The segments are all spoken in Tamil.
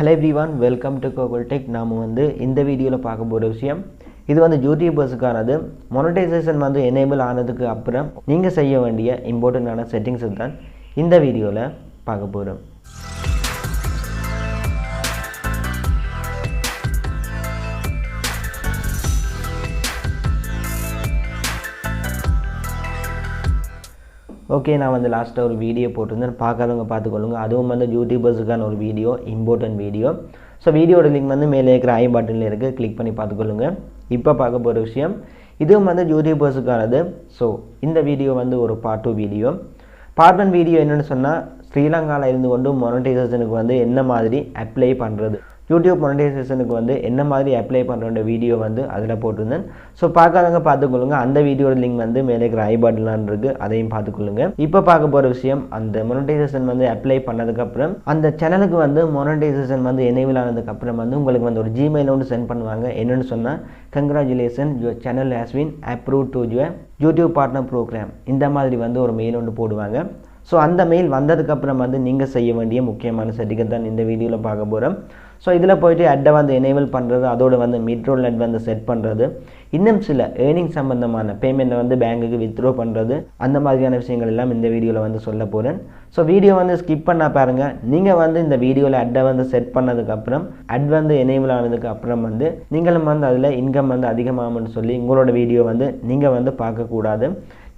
Hello everyone, welcome to Kokul Tech. நாம வந்து இந்த வீடியோல பார்க்க போற விஷயம் இது வந்து யூடியூபர்ஸ்க்கானது monetization வந்து enable ஆனதுக்கு அப்புறம் நீங்க செய்ய வேண்டிய இம்பார்ட்டன்ட்டான செட்டிங்ஸ் தான் இந்த வீடியோல பார்க்க போறோம். ஓகே, நான் வந்து லாஸ்ட்டாக ஒரு வீடியோ போட்டிருந்தேன், பார்க்காதவங்க பார்த்துக்கொள்ளுங்க. அதுவும் வந்து யூடியூபர்ஸுக்கான ஒரு வீடியோ, இம்பார்ட்டன்ட் வீடியோ. ஸோ வீடியோட லிங்க் வந்து மேலே இருக்கிற ஐ பட்டனில் இருக்குது, கிளிக் பண்ணி பார்த்துக்கொள்ளுங்க. இப்போ பார்க்க போகிற விஷயம் இதுவும் வந்து யூடியூபர்ஸுக்கானது. ஸோ இந்த வீடியோ வந்து ஒரு பார்ட் 2 வீடியோ. பார்ட் 1 வீடியோ என்னென்னு சொன்னால், ஸ்ரீலங்காவில் இருந்து கொண்டு மொனடைசேஷனுக்கு வந்து என்ன மாதிரி அப்ளை பண்ணுறது, யூடியூப் மொனடைசேஷனுக்கு வந்து என்ன மாதிரி அப்ளை பண்ணுற வீடியோ வந்து அதில் போட்டிருந்தேன். ஸோ பார்க்காதவங்க பார்த்துக்கொள்ளுங்க. அந்த வீடியோட லிங்க் வந்து மேலே இருக்கிற ஐ பட்டன்லாம் இருக்குது, அதையும் பார்த்துக்கொள்ளுங்க. இப்போ பார்க்க போகிற விஷயம், அந்த மொனடைசேஷன் வந்து அப்ளை பண்ணதுக்கப்புறம் அந்த சேனலுக்கு வந்து மொனடைசேஷன் வந்து எனேபிள் ஆனதுக்கப்புறம் வந்து உங்களுக்கு வந்து ஒரு ஜிமெயில் ஒன்று சென்ட் பண்ணுவாங்க. என்னென்னு சொன்னால், congratulation, your channel has been approved to your YouTube partner program, இந்த மாதிரி வந்து ஒரு மெயில் ஒன்று போடுவாங்க. ஸோ அந்த மெயில் வந்ததுக்கப்புறம் வந்து நீங்கள் செய்ய வேண்டிய முக்கியமான செட்டிங்கை தான் இந்த வீடியோவில் பார்க்க போகிறோம். ஸோ இதில் போய்ட்டு அட்டை வந்து எனேபிள் பண்ணுறது, அதோடு வந்து மிட்ரோல் அட் வந்து செட் பண்ணுறது, இன்னும் சில ஏர்னிங் சம்பந்தமான பேமெண்ட்டை வந்து பேங்குக்கு வித்ட்ரோ பண்ணுறது, அந்த மாதிரியான விஷயங்கள் எல்லாம் இந்த வீடியோவில் வந்து சொல்ல போகிறேன். ஸோ வீடியோ வந்து ஸ்கிப் பண்ண பாருங்கள். நீங்கள் வந்து இந்த வீடியோவில் அட்டை வந்து செட் பண்ணதுக்கப்புறம் அட் வந்து எனேபிள் ஆனதுக்கு அப்புறம் வந்து நீங்களும் வந்து அதில் இன்கம் வந்து அதிகமாகும்னு சொல்லி உங்களோட வீடியோ வந்து நீங்கள் வந்து பார்க்கக்கூடாது.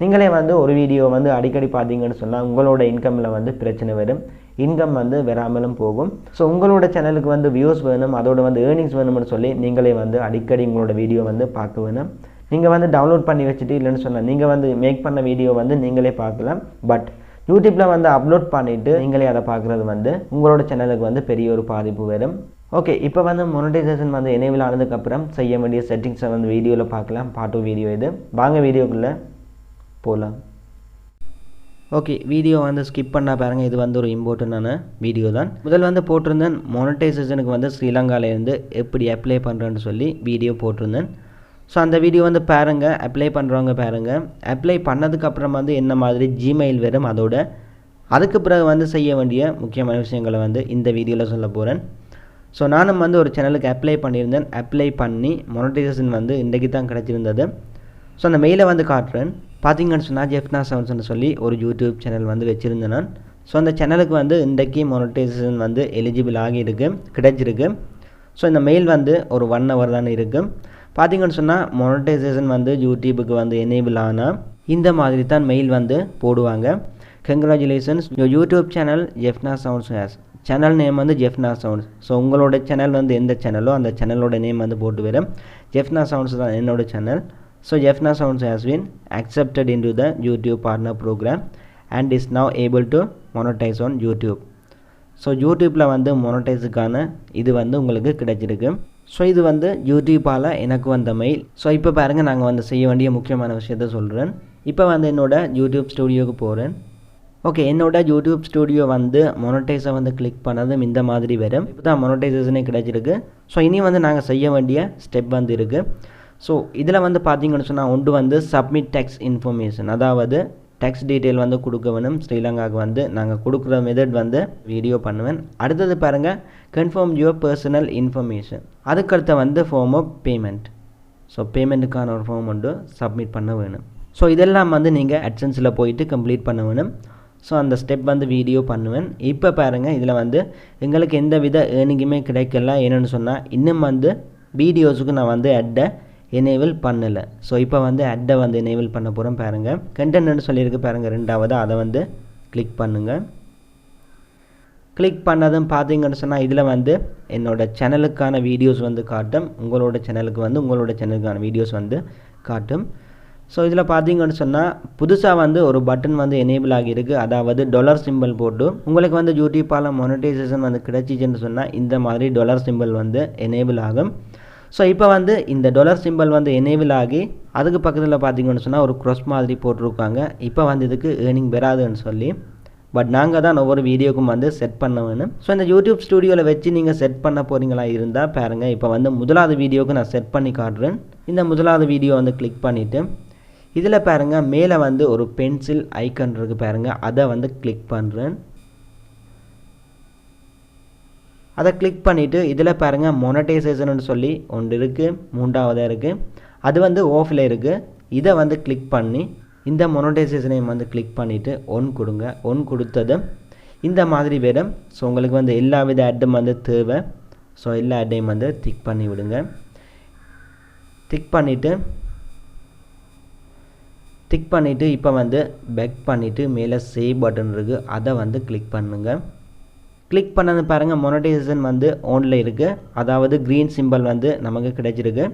நீங்களே வந்து ஒரு வீடியோ வந்து அடிக்கடி பார்த்தீங்கன்னு சொன்னால் உங்களோட இன்கமில் வந்து பிரச்சனை வரும், இன்கம் வந்து வராமலும் போகும். ஸோ உங்களோட சேனலுக்கு வந்து வியூஸ் வேணும், அதோட வந்து ஏர்னிங்ஸ் வேணும்னு சொல்லி நீங்களே வந்து அடிக்கடி உங்களோட வீடியோ வந்து பார்க்க வேணும். நீங்கள் வந்து டவுன்லோட் பண்ணி வச்சுட்டு இல்லைன்னு சொன்னால் நீங்கள் வந்து மேக் பண்ண வீடியோ வந்து நீங்களே பார்க்கலாம். பட் யூடியூப்பில் வந்து அப்லோட் பண்ணிவிட்டு நீங்களே அதை பார்க்குறது வந்து உங்களோட சேனலுக்கு வந்து பெரிய ஒரு பாதிப்பு வரும். ஓகே, இப்போ வந்து மொனடைசேஷன் வந்து எனேபிள் ஆனதுக்கப்புறம் செய்ய வேண்டிய செட்டிங்ஸை வந்து வீடியோவில் பார்க்கலாம். பார்ட் 2 வீடியோ இது. வாங்க வீடியோக்குள்ளே போகலாம். ஓகே, வீடியோ வந்து ஸ்கிப் பண்ணால் பாருங்கள். இது வந்து ஒரு இம்பார்ட்டண்டான வீடியோ தான். முதல் வந்து போட்டிருந்தேன் மொனடைசேஷனுக்கு வந்து ஸ்ரீலங்காவிலேருந்து எப்படி அப்ளை பண்ணுறேன்னு சொல்லி வீடியோ போட்டிருந்தேன். ஸோ அந்த வீடியோ வந்து பாருங்கள், அப்ளை பண்ணுறவங்க பாருங்கள். அப்ளை பண்ணதுக்கப்புறம் வந்து என்ன மாதிரி ஜிமெயில் வரும், அதோட அதுக்கு பிறகு வந்து செய்ய வேண்டிய முக்கியமான விஷயங்களை வந்து இந்த வீடியோவில் சொல்ல போகிறேன். ஸோ நானும் வந்து ஒரு சேனலுக்கு அப்ளை பண்ணியிருந்தேன். அப்ளை பண்ணி மொனடைசேஷன் வந்து இன்றைக்கு தான் கிடச்சிருந்தது. ஸோ அந்த மெயிலை வந்து காட்டுறேன். பார்த்தீங்கன்னு சொன்னால் ஜெஃப்னா சவுண்ட்ஸ்னு சொல்லி ஒரு யூடியூப் சேனல் வந்து வச்சுருந்தேன் நான். ஸோ அந்த சேனலுக்கு வந்து இன்றைக்கி மொனடைசேஷன் வந்து எலிஜிபிள் ஆகியிருக்கு, கிடைச்சிருக்கு. ஸோ இந்த மெயில் வந்து ஒரு 1 hour தான் இருக்குது. பார்த்தீங்கன்னு சொன்னால் மொனடைசேஷன் வந்து யூடியூபுக்கு வந்து எனேபிள் ஆனால் இந்த மாதிரி தான் மெயில் வந்து போடுவாங்க. Congratulations, YouTube channel Jaffna sounds has, channel name வந்து ஜெஃப்னா சவுண்ட்ஸ். ஸோ உங்களோட சேனல் வந்து எந்த சேனலோ அந்த சேனலோட நேம் வந்து போட்டு வரும். ஜெஃப்னா சவுண்ட்ஸ் தான் என்னோட channel. So Jeffna Sounds has been accepted into the YouTube partner program and is now able to monetize on YouTube. So யூடியூப்பில் வந்து மொனடைஸுக்கான இது வந்து உங்களுக்கு கிடைச்சிருக்கு. ஸோ இது வந்து யூடியூப்பால் எனக்கு வந்த மெயில். ஸோ இப்போ பாருங்கள், நாங்கள் வந்து செய்ய வேண்டிய முக்கியமான விஷயத்த சொல்கிறேன். இப்போ வந்து என்னோட யூடியூப் ஸ்டூடியோவுக்கு போகிறேன். ஓகே, என்னோட யூடியூப் ஸ்டூடியோ வந்து மொனடைஸை வந்து கிளிக் பண்ணதும் இந்த மாதிரி வரும். இப்போ தான் மொனடைசேஷனே கிடைச்சிருக்கு. ஸோ இனி வந்து நாங்கள் செய்ய வேண்டிய ஸ்டெப் வந்து இருக்குது. ஸோ இதில் வந்து பார்த்தீங்கன்னு சொன்னால் ஒன்று வந்து சப்மிட் டேக்ஸ் இன்ஃபர்மேஷன், அதாவது டேக்ஸ் டீட்டெயில் வந்து கொடுக்க வேணும். ஸ்ரீலங்காவுக்கு வந்து நாங்கள் கொடுக்குற மெத்தட் வந்து வீடியோ பண்ணுவேன். அடுத்தது பாருங்கள், கன்ஃபார்ம் யுவர் பர்சனல் இன்ஃபர்மேஷன். அதுக்கடுத்த வந்து ஃபார்ம் ஆஃப் பேமெண்ட். ஸோ பேமெண்ட்டுக்கான ஒரு ஃபார்ம் வந்து சப்மிட் பண்ண வேணும். ஸோ இதெல்லாம் வந்து நீங்கள் அட்சன்ஸில் போயிட்டு கம்ப்ளீட் பண்ண வேணும். ஸோ அந்த ஸ்டெப் வந்து வீடியோ பண்ணுவேன். இப்போ பாருங்கள், இதில் வந்து எங்களுக்கு எந்த வித ஏர்னிங்குமே கிடைக்கல. என்னென்னு சொன்னால் இன்னும் வந்து வீடியோஸுக்கு நான் வந்து அட்டை எனேபிள் பண்ணலை. ஸோ இப்போ வந்து அட்டை வந்து எனேபிள் பண்ண போகிறோம். பாருங்கள், கண்டென்ட்னு சொல்லியிருக்கு பாருங்கள், ரெண்டாவது அதை வந்து கிளிக் பண்ணுங்கள். கிளிக் பண்ணதும் பார்த்தீங்கன்னு சொன்னால் இதில் வந்து என்னோட சேனலுக்கான வீடியோஸ் வந்து காட்டும், உங்களோட சேனலுக்கு வந்து உங்களோட சேனலுக்கான வீடியோஸ் வந்து காட்டும். ஸோ இதில் பார்த்தீங்கன்னு சொன்னால் புதுசாக வந்து ஒரு பட்டன் வந்து எனேபிள் ஆகியிருக்கு, அதாவது டாலர் சிம்பிள் போட்டு உங்களுக்கு வந்து யூடியூப்பால் மொனடைசேஷன் வந்து கிடைச்சிச்சுன்னு சொன்னால் இந்த மாதிரி டாலர் சிம்பிள் வந்து எனேபிள் ஆகும். ஸோ இப்போ வந்து இந்த டாலர் சிம்பிள் வந்து எனேபிள் ஆகி அதுக்கு பக்கத்தில் பார்த்தீங்கன்னு சொன்னால் ஒரு க்ராஸ் மாதிரி போட்டிருக்காங்க. இப்போ வந்து இதுக்கு ஏர்னிங் வராதுன்னு சொல்லி, பட் நாங்கள் தான் ஒவ்வொரு வீடியோக்கும் வந்து செட் பண்ண வேணும். ஸோ இந்த யூடியூப் ஸ்டூடியோவில் வச்சு நீங்கள் செட் பண்ண போகிறீங்களா இருந்தால் பாருங்கள், இப்போ வந்து முதலாவது வீடியோவுக்கு நான் செட் பண்ணி காட்டுறேன். இந்த முதலாவது வீடியோ வந்து கிளிக் பண்ணிவிட்டு இதில் பாருங்கள், மேலே வந்து ஒரு பென்சில் ஐக்கன் இருக்குது பாருங்கள், அதை வந்து கிளிக் பண்ணுறேன். அதை கிளிக் பண்ணிவிட்டு இதில் பாருங்கள் மொனடைசேஷன் சொல்லி ஒன்று இருக்குது, மூன்றாவதாக இருக்குது, அது வந்து ஆஃபில் இருக்குது. இதை வந்து கிளிக் பண்ணி இந்த மொனடைசேஷனையும் வந்து கிளிக் பண்ணிவிட்டு ஒன் கொடுங்க. ஒன் கொடுத்ததும் இந்த மாதிரி வரும். ஸோ உங்களுக்கு வந்து எல்லா வித ஆட்டும் வந்து தேவை. ஸோ எல்லா ஆட்டையும் வந்து டிக் பண்ணி விடுங்க. டிக் பண்ணிவிட்டு இப்போ வந்து பேக் பண்ணிவிட்டு மேலே சேவ் பட்டன் இருக்குது, அதை வந்து கிளிக் பண்ணுங்கள். கிளிக் பண்ணது பாருங்கள் மொனடைசேஷன் வந்து ஆனில் இருக்குது, அதாவது க்ரீன் சிம்பிள் வந்து நமக்கு கிடைச்சிருக்கு.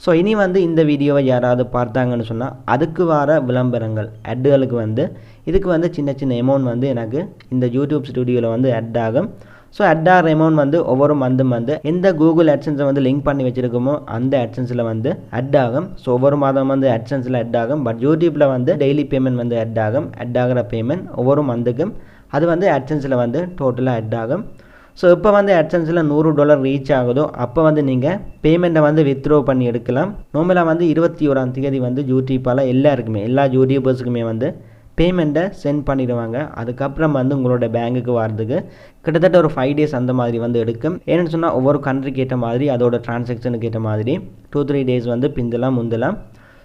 ஸோ இனி வந்து இந்த வீடியோவை யாராவது பார்த்தாங்கன்னு சொன்னால் அதுக்கு வர விளம்பரங்கள் ஆட்டுகளுக்கு வந்து இதுக்கு வந்து சின்ன சின்ன அமௌண்ட் வந்து எனக்கு இந்த யூடியூப் ஸ்டுடியோவில் வந்து ஆட் ஆகும். ஸோ ஆட் ஆகிற அமௌண்ட் வந்து ஒவ்வொரு மந்த்தும் வந்து எந்த கூகுள் AdSense வந்து லிங்க் பண்ணி வச்சுருக்கோமோ அந்த AdSenseல வந்து ஆட் ஆகும். ஸோ ஒவ்வொரு மாதம் வந்து AdSenseல ஆட் ஆகும். பட் யூடியூப்பில் வந்து டெய்லி பேமெண்ட் வந்து ஆட் ஆகும். ஆட் ஆகிற பேமெண்ட் ஒவ்வொரு மந்த்துக்கும் அது வந்து AdSenseல வந்து டோட்டலாக ஆட் ஆகும். ஸோ இப்போ வந்து AdSenseல $100 ரீச் ஆகுதோ அப்போ வந்து நீங்கள் பேமெண்ட்டை வந்து வித்ட்ரோ பண்ணி எடுக்கலாம். நார்மலாக வந்து 21ஆம் தேதி வந்து யூடியூப்பால் எல்லாருக்குமே எல்லா யூடியூபர்ஸுக்குமே வந்து பேமெண்ட்டை சென்ட் பண்ணிடுவாங்க. அதுக்கப்புறம் வந்து உங்களோட பேங்குக்கு வரதுக்கு கிட்டத்தட்ட ஒரு 5 days அந்த மாதிரி வந்து எடுக்கும். ஏன்னு சொன்னால் ஒவ்வொரு கண்ட்ரிக்கு ஏற்ற மாதிரி அதோட டிரான்சாக்ஷனுக்கு ஏற்ற மாதிரி 2-3 days வந்து பிந்தலாம் முந்தலாம்.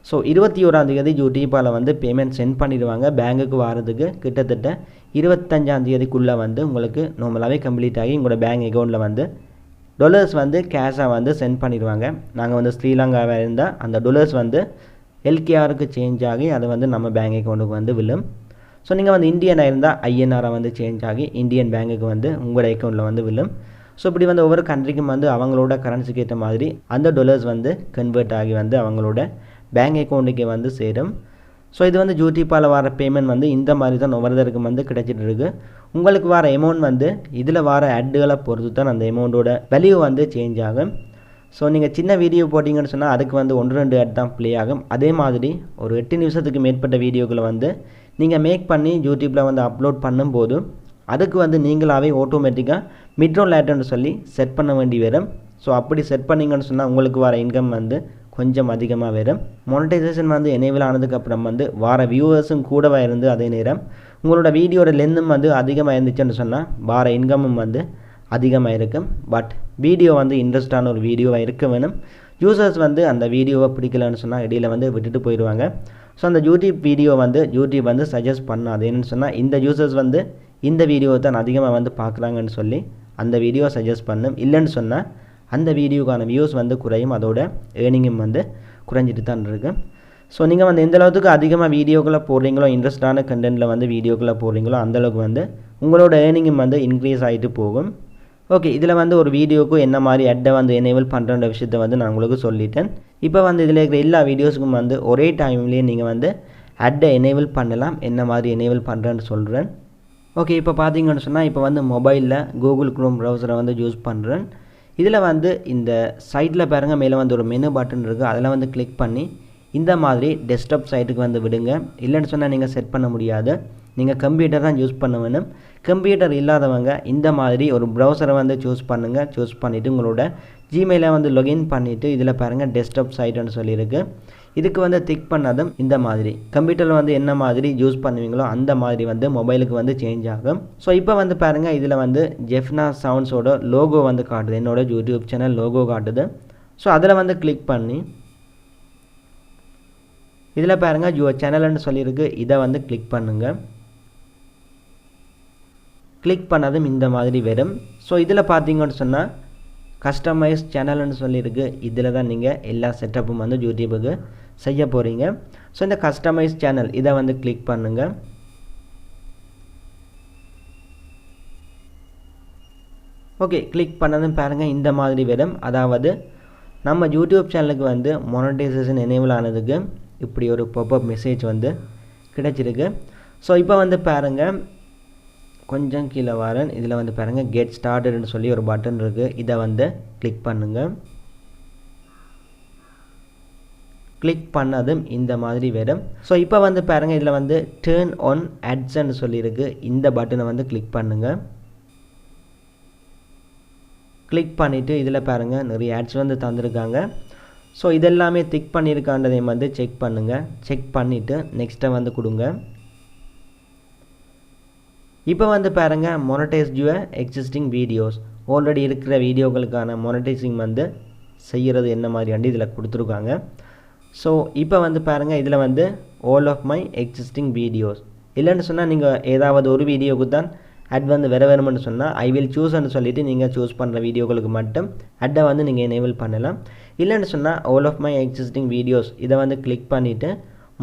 ஸோ 21ஆம் தேதி யூடியூப்பால் வந்து பேமெண்ட் சென்ட் பண்ணிடுவாங்க. பேங்குக்கு வரதுக்கு கிட்டத்தட்ட 25ஆம் தேதிக்குள்ளே வந்து உங்களுக்கு நார்மலாகவே கம்ப்ளீட் ஆகி உங்களோட பேங்க் அக்கௌண்ட்டில் வந்து டாலர்ஸ் வந்து கேஷாக வந்து சென்ட் பண்ணிடுவாங்க. நாங்கள் வந்து ஸ்ரீலங்காவில் இருந்தால் அந்த டாலர்ஸ் வந்து எல்கேஆருக்கு சேஞ்ச் ஆகி அது வந்து நம்ம பேங்க் அக்கௌண்ட்டுக்கு வந்து விழும். ஸோ நீங்கள் வந்து இந்தியனாக இருந்தால் ஐஎன்ஆராக வந்து சேஞ்ச் ஆகி இந்தியன் பேங்குக்கு வந்து உங்களோட அக்கௌண்ட்டில் வந்து விழும். ஸோ இப்படி வந்து ஒவ்வொரு கண்ட்ரிக்கும் வந்து அவங்களோட கரன்சிக்கு ஏற்ற மாதிரி அந்த டாலர்ஸ் வந்து கன்வெர்ட் ஆகி வந்து அவங்களோட பேங்க் அக்கௌண்ட்டுக்கு வந்து சேரும். ஸோ இது வந்து யூடியூப்பால் வர பேமெண்ட் வந்து இந்த மாதிரி தான் ஒவ்வொருத்தருக்கு வந்து கிடைச்சிட்டு இருக்குது. உங்களுக்கு வர அமௌண்ட் வந்து இதில் வர ஆட்டுகளை பொறுத்து தான் அந்த அமௌண்ட்டோட வேல்யூ வந்து சேஞ்ச் ஆகும். ஸோ நீங்கள் சின்ன வீடியோ போட்டிங்கன்னு சொன்னால் அதுக்கு வந்து 1-2 ஆட் தான் ப்ளே ஆகும். அதே மாதிரி ஒரு 8 நிமிஷத்துக்கு மேற்பட்ட வீடியோக்களை வந்து நீங்கள் மேக் பண்ணி யூடியூப்பில் வந்து அப்லோட் பண்ணும்போது அதுக்கு வந்து நீங்களாகவே ஆட்டோமேட்டிக்காக மிட்ரோல் ஆட்னு சொல்லி செட் பண்ண வேண்டி வரும். ஸோ அப்படி செட் பண்ணிங்கன்னு சொன்னால் உங்களுக்கு வர இன்கம் வந்து கொஞ்சம் அதிகமாக வரும். மொனடைசேஷன் வந்து எனேபிள் ஆனதுக்கப்புறம் வந்து வர வியூவர்ஸும் கூடவே இருந்து அதே நேரம் உங்களோட வீடியோட லென்த்தும் வந்து அதிகமாக இருந்துச்சுன்னு சொன்னால் வர இன்கமும் வந்து அதிகமாக இருக்கும். பட் வீடியோ வந்து இன்ட்ரெஸ்டான ஒரு வீடியோவாக இருக்க வேணும். யூசர்ஸ் வந்து அந்த வீடியோவை பிடிக்கலன்னு சொன்னால் இடையில் வந்து விட்டுட்டு போயிடுவாங்க. ஸோ அந்த யூடியூப் வீடியோ வந்து யூடியூப் வந்து சஜஸ்ட் பண்ணாது. என்னென்னு சொன்னால் இந்த யூசர்ஸ் வந்து இந்த வீடியோவை தான் அதிகமாக வந்து பார்க்குறாங்கன்னு சொல்லி அந்த வீடியோ சஜஸ்ட் பண்ணும். இல்லைன்னு சொன்னால் அந்த வீடியோக்கான வியூஸ் வந்து குறையும், அதோட ஏர்னிங்கும் வந்து குறைஞ்சிட்டு தான் இருக்குது. ஸோ நீங்கள் வந்து எந்த அளவுக்கு அதிகமாக வீடியோக்களை போடுறீங்களோ இன்ட்ரெஸ்டான கண்டென்ட்டில் வந்து வீடியோக்களை போடுறீங்களோ அந்தளவுக்கு வந்து உங்களோட ஏர்னிங்கும் வந்து இன்க்ரீஸ் ஆகிட்டு போகும். ஓகே, இதில் வந்து ஒரு வீடியோக்கும் என்ன மாதிரி அட்டை வந்து எனேபிள் பண்ணுற விஷயத்தை வந்து நான் உங்களுக்கு சொல்லிட்டேன். இப்போ வந்து இதில் இருக்கிற எல்லா வீடியோஸுக்கும் வந்து ஒரே டைம்லேயே நீங்கள் வந்து அட்டை எனேபிள் பண்ணலாம். என்ன மாதிரி எனேபிள் பண்ணுறேன்னு சொல்கிறேன். ஓகே, இப்போ பார்த்தீங்கன்னு சொன்னால் இப்போ வந்து மொபைலில் கூகுள் க்ரோம் ப்ரௌசரை வந்து யூஸ் பண்ணுறேன். இதில் வந்து இந்த சைட்டில் பாருங்கள் மேலே வந்து ஒரு மெனு பட்டன் இருக்குது, அதில் வந்து கிளிக் பண்ணி இந்த மாதிரி டெஸ்க்டாப் சைட்டுக்கு வந்து விடுங்க. இல்லைன்னு சொன்னால் நீங்கள் செட் பண்ண முடியாது, நீங்கள் கம்ப்யூட்டர் தான் யூஸ் பண்ண வேணும். கம்ப்யூட்டர் இல்லாதவங்க இந்த மாதிரி ஒரு ப்ரௌசரை வந்து சூஸ் பண்ணுங்கள். சூஸ் பண்ணிவிட்டு உங்களோட ஜிமெயிலை வந்து லாகின் பண்ணிவிட்டு இதில் பாருங்கள் டெஸ்க்டாப் சைட்டுன்னு சொல்லியிருக்கு. இதுக்கு வந்து டிக் பண்ணதும் இந்த மாதிரி கம்ப்யூட்டரில் வந்து என்ன மாதிரி யூஸ் பண்ணுவீங்களோ அந்த மாதிரி வந்து மொபைலுக்கு வந்து சேஞ்ச் ஆகும். ஸோ இப்போ வந்து பாருங்கள் இதில் வந்து ஜெஃப்னா சவுண்ட்ஸோட லோகோ வந்து காட்டுது, என்னோட யூடியூப் சேனல் லோகோ காட்டுது. ஸோ அதில் வந்து கிளிக் பண்ணி இதில் பாருங்கள் யுவர் சேனல்னு சொல்லியிருக்கு, இதை வந்து கிளிக் பண்ணுங்கள். கிளிக் பண்ணதும் இந்த மாதிரி வரும். ஸோ இதில் பார்த்தீங்கன்னு சொன்னால் கஸ்டமைஸ் சேனல்னு சொல்லியிருக்கு, இதில் தான் நீங்கள் எல்லா செட்டப்பும் வந்து யூடியூபுக்கு செய்ய போகிறீங்க. ஸோ இந்த கஸ்டமைஸ் சேனல் இதை வந்து கிளிக் பண்ணுங்கள். ஓகே, கிளிக் பண்ணதும் பாருங்கள் இந்த மாதிரி வரும். அதாவது நம்ம யூடியூப் சேனலுக்கு வந்து மொனடைசேஷன் எனேபிள் ஆனதுக்கு இப்படி ஒரு பாப்அப் மெசேஜ் வந்து கிடைச்சிருக்கு. ஸோ இப்போ வந்து பாருங்கள் கொஞ்சம் கீழே வரேன், இதில் வந்து பாருங்கள் கெட் ஸ்டார்டட்னு சொல்லி ஒரு பட்டன் இருக்குது, இதை வந்து கிளிக் பண்ணுங்கள். கிளிக் பண்ணதும் இந்த மாதிரி வரும். ஸோ இப்போ வந்து பாருங்கள் இதில் வந்து டர்ன் ஆன் ஆட்ஸ்ன்னு சொல்லியிருக்கு, இந்த பட்டனை வந்து கிளிக் பண்ணுங்கள். கிளிக் பண்ணிவிட்டு இதில் பாருங்கள் நிறைய ஆட்ஸ் வந்து தந்திருக்காங்க. ஸோ இதெல்லாமே டிக் பண்ணியிருக்கான்றதையும் வந்து செக் பண்ணுங்கள். செக் பண்ணிவிட்டு நெக்ஸ்ட்டை வந்து கொடுங்க. இப்போ வந்து பாருங்கள் மொனடைஸ் யுவர் எக்ஸிஸ்டிங் வீடியோஸ் ஆல்ரெடி இருக்கிற வீடியோக்களுக்கான மானிட்டைசிங் வந்து செய்கிறது என்ன மாதிரியாண்டி இதில் கொடுத்துருக்காங்க. ஸோ இப்போ வந்து பாருங்கள், இதில் வந்து all of my existing videos இல்லைன்னு சொன்னால் நீங்கள் ஏதாவது ஒரு வீடியோவுக்கு தான் அட் வந்து வேணும்னு சொன்னால் ஐ வில் சூஸ்ன்னு சொல்லிவிட்டு நீங்கள் சூஸ் பண்ணுற வீடியோக்களுக்கு மட்டும் அட்டை வந்து நீங்கள் எனேபிள் பண்ணலாம். இல்லைன்னு சொன்னால் all of my existing videos இதை வந்து கிளிக் பண்ணிவிட்டு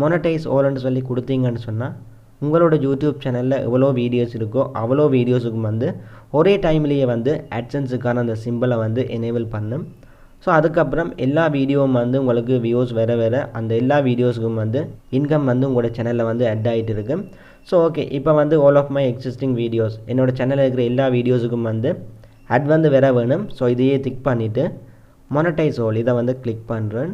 மொனடைஸ் ஆல்னு சொல்லி கொடுத்தீங்கன்னு சொன்னால் உங்களோட யூடியூப் சேனலில் எவ்வளோ வீடியோஸ் இருக்கோ அவ்வளோ வீடியோஸுக்கும் வந்து ஒரே டைம்லேயே வந்து AdSenseக்கான அந்த சிம்பிளை வந்து எனேபிள் பண்ணும். ஸோ அதுக்கப்புறம் எல்லா வீடியோவும் வந்து உங்களுக்கு வியூஸ் வேறு அந்த எல்லா வீடியோஸுக்கும் வந்து இன்கம் வந்து உங்களோட சேனலில் வந்து ஆட் ஆகிட்டு இருக்கு. ஸோ ஓகே, இப்போ வந்து all of my existing videos என்னோடய சேனலில் இருக்கிற எல்லா வீடியோஸுக்கும் வந்து அட் வந்து வேணும். ஸோ இதையே டிக் பண்ணிவிட்டு மொனடைஸ் ஆல் இதை வந்து கிளிக் பண்ணுறேன்.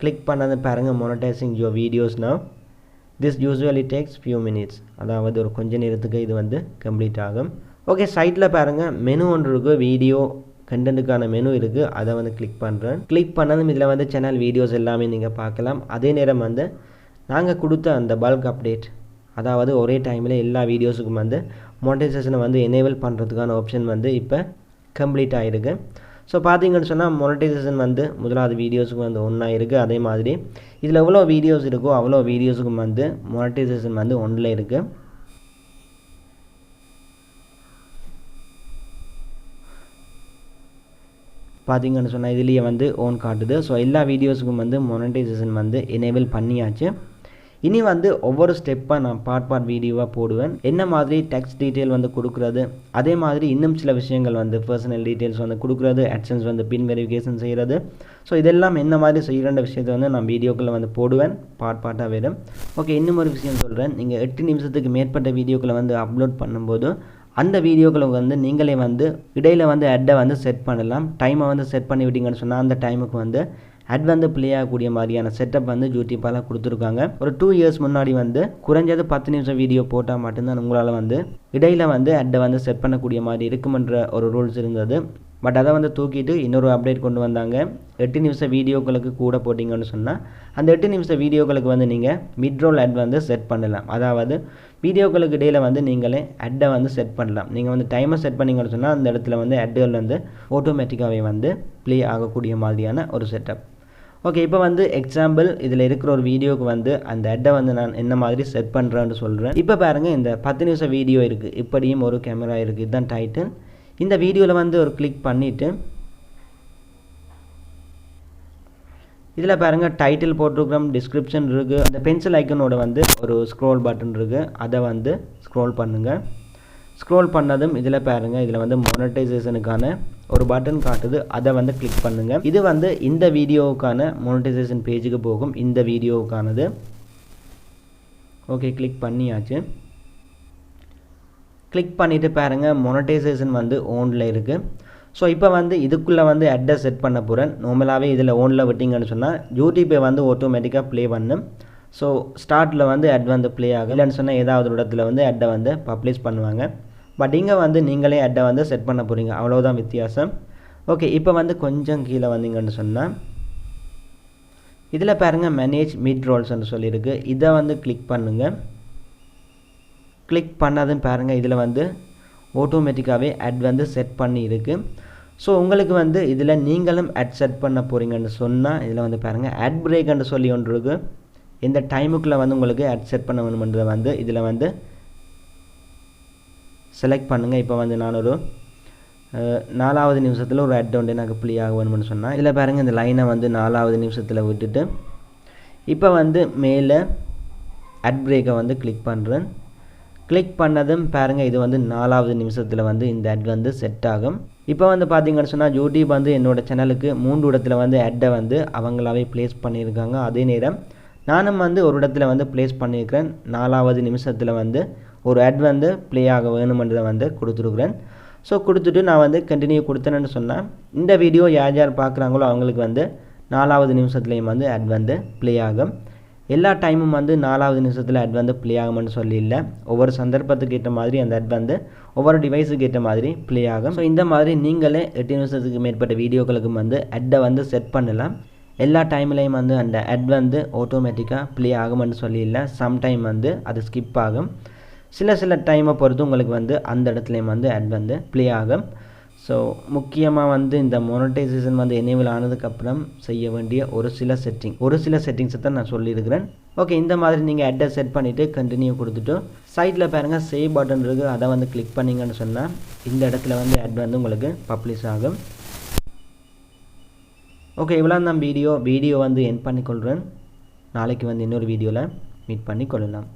கிளிக் பண்ணது பாருங்கள், monetizing your videos now. This usually takes few minutes, அதாவது ஒரு கொஞ்ச நேரத்துக்கு இது வந்து கம்ப்ளீட் ஆகும். ஓகே, சைட்டில் பாருங்கள் மெனு ஒன்று இருக்குது, வீடியோ கண்டென்ட்டுக்கான மெனு இருக்குது, அதை வந்து கிளிக் பண்ணுறேன். கிளிக் பண்ணதும் இதில் வந்து சேனல் வீடியோஸ் எல்லாமே நீங்கள் பார்க்கலாம். அதே நேரம் வந்து நாங்கள் கொடுத்த அந்த பல்க் அப்டேட், அதாவது ஒரே டைமில் எல்லா வீடியோஸுக்கும் வந்து மோனடைசேஷனை வந்து எனேபிள் பண்ணுறதுக்கான ஆப்ஷன் வந்து இப்போ கம்ப்ளீட் ஆகிருக்கு. ஸோ பார்த்தீங்கன்னு சொன்னால் மொனடைசேஷன் வந்து முதலாவது வீடியோஸுக்கு வந்து ஒன்றா இருக்குது. அதே மாதிரி இதில் எவ்வளோ வீடியோஸ் இருக்கோ அவ்வளோ வீடியோஸுக்கும் வந்து மொனடைசேஷன் வந்து ஒன்றில் இருக்குது. பார்த்தீங்கன்னு சொன்னால் இதுலேயே வந்து ஓன் காட்டுது. ஸோ எல்லா வீடியோஸுக்கும் வந்து மொனடைசேஷன் வந்து எனேபிள் பண்ணியாச்சு. இனி வந்து ஒவ்வொரு ஸ்டெப்பாக நான் பார்ட் வீடியோவாக போடுவேன். என்ன மாதிரி டெக்ஸ்ட் டீட்டெயில் வந்து கொடுக்குறது, அதே மாதிரி இன்னும் சில விஷயங்கள் வந்து பர்சனல் டீட்டெயில்ஸ் வந்து கொடுக்குறது, AdSense வந்து பின் வெரிஃபிகேஷன் செய்கிறது. ஸோ இதெல்லாம் என்ன மாதிரி செய்கிற விஷயத்தை வந்து நான் வீடியோக்களை வந்து போடுவேன் பார்ட்டாக வரும். ஓகே, இன்னும் ஒரு விஷயம் சொல்கிறேன். நீங்கள் 8 நிமிஷத்துக்கு மேற்பட்ட வீடியோக்களை வந்து அப்லோட் பண்ணும்போது அந்த வீடியோக்களுக்கு வந்து நீங்களே வந்து இடையில் வந்து அட்டை வந்து செட் பண்ணலாம். டைமை வந்து செட் பண்ணி விட்டீங்கன்னு சொன்னால் அந்த டைமுக்கு வந்து அட் வந்து ப்ளே ஆகக்கூடிய மாதிரியான செட்டப் வந்து யூடியூப்பால் கொடுத்துருக்காங்க. ஒரு 2 இயர்ஸ் முன்னாடி வந்து குறைஞ்சது 10 நிமிஷம் வீடியோ போட்டால் மட்டும்தான் உங்களால் வந்து இடையில் வந்து அட்டை வந்து செட் பண்ணக்கூடிய மாதிரி இருக்குமென்ற ஒரு ரூல்ஸ் இருந்தது. பட் அதை வந்து தூக்கிட்டு இன்னொரு அப்டேட் கொண்டு வந்தாங்க. 8 நிமிஷம் வீடியோக்களுக்கு கூட போட்டிங்கன்னு சொன்னால் அந்த 8 நிமிஷம் வீடியோக்களுக்கு வந்து நீங்கள் மிட்ரோல் அட் வந்து செட் பண்ணலாம். அதாவது வீடியோக்களுக்கு இடையில் வந்து நீங்களே அட்டை வந்து செட் பண்ணலாம். நீங்கள் வந்து டைமை செட் பண்ணிங்கன்னு சொன்னால் அந்த இடத்துல வந்து அட்டுகள் வந்து ஆட்டோமேட்டிக்காகவே வந்து ப்ளே ஆகக்கூடிய மாதிரியான ஒரு செட்டப். ஓகே, இப்போ வந்து எக்ஸாம்பிள் இதில் இருக்கிற ஒரு வீடியோவுக்கு வந்து அந்த அட்டை வந்து நான் என்ன மாதிரி செட் பண்ணுறேன்னு சொல்கிறேன். இப்போ பாருங்கள், இந்த 10 நிமிஷம் வீடியோ இருக்குது, இப்படியும் ஒரு கேமரா இருக்குது, இதுதான் டைட்டில். இந்த வீடியோவில் வந்து ஒரு கிளிக் பண்ணிவிட்டு இதில் பாருங்கள் டைட்டில் போட்டிருக்கிறோம், டிஸ்கிரிப்ஷன் இருக்குது, அந்த பென்சில் ஐக்கனோட வந்து ஒரு ஸ்க்ரோல் பட்டன் இருக்குது, அதை வந்து ஸ்க்ரோல் பண்ணுங்கள். ஸ்க்ரோல் பண்ணதும் இதில் பாருங்கள், இதில் வந்து மொனடைசேஷனுக்கான ஒரு பட்டன் காட்டுது, அதை வந்து கிளிக் பண்ணுங்கள். இது வந்து இந்த வீடியோவுக்கான மொனடைசேஷன் பேஜுக்கு போகும், இந்த வீடியோவுக்கானது. ஓகே, கிளிக் பண்ணியாச்சு. கிளிக் பண்ணிவிட்டு பாருங்கள் மொனடைசேஷன் வந்து ஓனில் இருக்குது. ஸோ இப்போ வந்து இதுக்குள்ளே வந்து அட்டை செட் பண்ண போகிறேன். நார்மலாகவே இதில் ஓனில் விட்டிங்கன்னு சொன்னால் யூடியூப்பை வந்து ஆட்டோமேட்டிக்காக ப்ளே பண்ணும். ஸோ ஸ்டார்ட்டில் வந்து அட் வந்து ப்ளே ஆகும். இல்லைன்னு சொன்னால் ஏதாவது ஒரு இடத்துல வந்து அட்டை வந்து பப்ளிஷ் பண்ணுவாங்க. பட் இங்கே வந்து நீங்களே அட்டை வந்து செட் பண்ண போகிறீங்க, அவ்வளோதான் வித்தியாசம். ஓகே, இப்போ வந்து கொஞ்சம் கீழே வந்தீங்கன்னு சொன்னால் இதில் பாருங்கள் மேனேஜ் மிட் ரோல்ஸ்ன்னு சொல்லியிருக்கு, இதை வந்து கிளிக் பண்ணுங்கள். கிளிக் பண்ணதுன்னு பாருங்கள் இதில் வந்து ஆட்டோமேட்டிக்காகவே அட் வந்து செட் பண்ணி இருக்குது. ஸோ உங்களுக்கு வந்து இதில் நீங்களும் அட் செட் பண்ண போகிறீங்கன்னு சொன்னால் இதில் வந்து பாருங்கள் அட் பிரேக்ன்னு சொல்லி ஒன்று இருக்குது. இந்த டைமுக்குள்ளே வந்து உங்களுக்கு அட் செட் பண்ண வேணுமென்றதை வந்து இதில் வந்து செலக்ட் பண்ணுங்கள். இப்போ வந்து நான் ஒரு 4வது நிமிஷத்தில் ஒரு அட் ஒன்று எனக்கு ப்ளே ஆக வேணும்னு சொன்னால் இதில் பாருங்கள் இந்த லைனை வந்து 4வது நிமிஷத்தில் விட்டுட்டு இப்போ வந்து மேலே அட் பிரேக்கை வந்து கிளிக் பண்ணுறேன். கிளிக் பண்ணதும் பாருங்கள் இது வந்து 4வது நிமிஷத்தில் வந்து இந்த அட் வந்து செட் ஆகும். இப்போ வந்து பார்த்தீங்கன்னு சொன்னால் யூடியூப் வந்து என்னோடய சேனலுக்கு 3 இடத்துல வந்து அட்டை வந்து அவங்களாவே ப்ளேஸ் பண்ணியிருக்காங்க. அதே நேரம் நானும் வந்து ஒரு இடத்துல வந்து ப்ளேஸ் பண்ணியிருக்கிறேன். 4வது நிமிஷத்தில் வந்து ஒரு அட் வந்து ப்ளே ஆக வேணுமென்றதை வந்து கொடுத்துருக்குறேன். ஸோ கொடுத்துட்டு நான் வந்து கண்டினியூ கொடுத்தேன்னு சொன்னால் இந்த வீடியோ யார் யார் பார்க்குறாங்களோ அவங்களுக்கு வந்து 4வது நிமிஷத்துலேயும் வந்து அட் வந்து ப்ளே ஆகும். எல்லா டைமும் வந்து 4வது நிமிஷத்தில் அட் வந்து ப்ளே ஆகும்னு சொல்லி இல்லை, ஒவ்வொரு சந்தர்ப்பத்துக்கு ஏற்ற மாதிரி அந்த அட் வந்து ஒவ்வொரு டிவைஸுக்கு ஏற்ற மாதிரி ப்ளே ஆகும். ஸோ இந்த மாதிரி நீங்களே 8 நிமிஷத்துக்கு மேற்பட்ட வீடியோக்களுக்கும் வந்து அட்டை வந்து செட் பண்ணலாம். எல்லா டைம்லேயும் வந்து அந்த அட் வந்து ஆட்டோமேட்டிக்காக ப்ளே ஆகும்னு சொல்லி இல்லை, சம்டைம் வந்து அது ஸ்கிப் ஆகும். சில டைமை பொறுத்து உங்களுக்கு வந்து அந்த இடத்துலையும் வந்து ஆட் வந்து ப்ளே ஆகும். ஸோ முக்கியமாக வந்து இந்த மோனடைசேஷன் வந்து எனேபிள் ஆனதுக்கப்புறம் செய்ய வேண்டிய ஒரு சில செட்டிங்ஸை தான் நான் சொல்லியிருக்கிறேன். ஓகே, இந்த மாதிரி நீங்கள் ஆட்டை செட் பண்ணிவிட்டு கண்டினியூ கொடுத்துட்டு சைட்டில் பாருங்கள் சேவ் பட்டன் இருக்குது, அதை வந்து கிளிக் பண்ணிங்கன்னு சொன்னால் இந்த இடத்துல வந்து ஆட் வந்து உங்களுக்கு பப்ளிஷ் ஆகும். ஓகே, இவ்வளோ தான் வீடியோ வந்து எண்ட் பண்ணிக்கொள்கிறேன். நாளைக்கு வந்து இன்னொரு வீடியோவில் மீட் பண்ணி கொள்ளலாம்.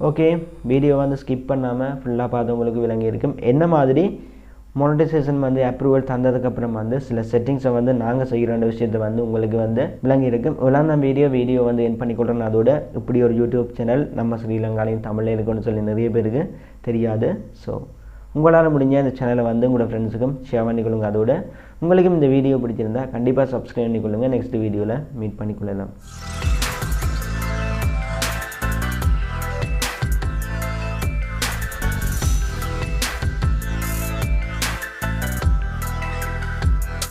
ஓகே, வீடியோ வந்து ஸ்கிப் பண்ணாமல் ஃபுல்லாக பார்த்து உங்களுக்கு விளங்கி இருக்கும். என்ன மாதிரி மோனடைசேஷன் வந்து அப்ரூவல் தந்ததுக்கப்புறம் வந்து சில செட்டிங்ஸை வந்து நாங்கள் செய்கிற வேண்டிய விஷயத்தை வந்து உங்களுக்கு வந்து விளங்கி இருக்கும். இவ்வளோ தான் வீடியோ வந்து எண்ட் பண்ணிக்கொள்கிறேன். அதோட இப்படி ஒரு யூடியூப் சேனல் நம்ம ஸ்ரீலங்காலையும் தமிழில் இருக்குன்னு சொல்லி நிறைய பேருக்கு தெரியாது. ஸோ உங்களால் முடிஞ்ச இந்த சேனலை வந்து உங்களோட ஃப்ரெண்ட்ஸுக்கும் ஷேர் பண்ணிக்கொள்ளுங்க. அதோட உங்களுக்கும் இந்த வீடியோ பிடிச்சிருந்தா கண்டிப்பாக சப்ஸ்கிரைப் பண்ணிக்கொள்ளுங்கள். நெக்ஸ்ட் வீடியோவில் மீட் பண்ணிக்கொள்ளலாம்.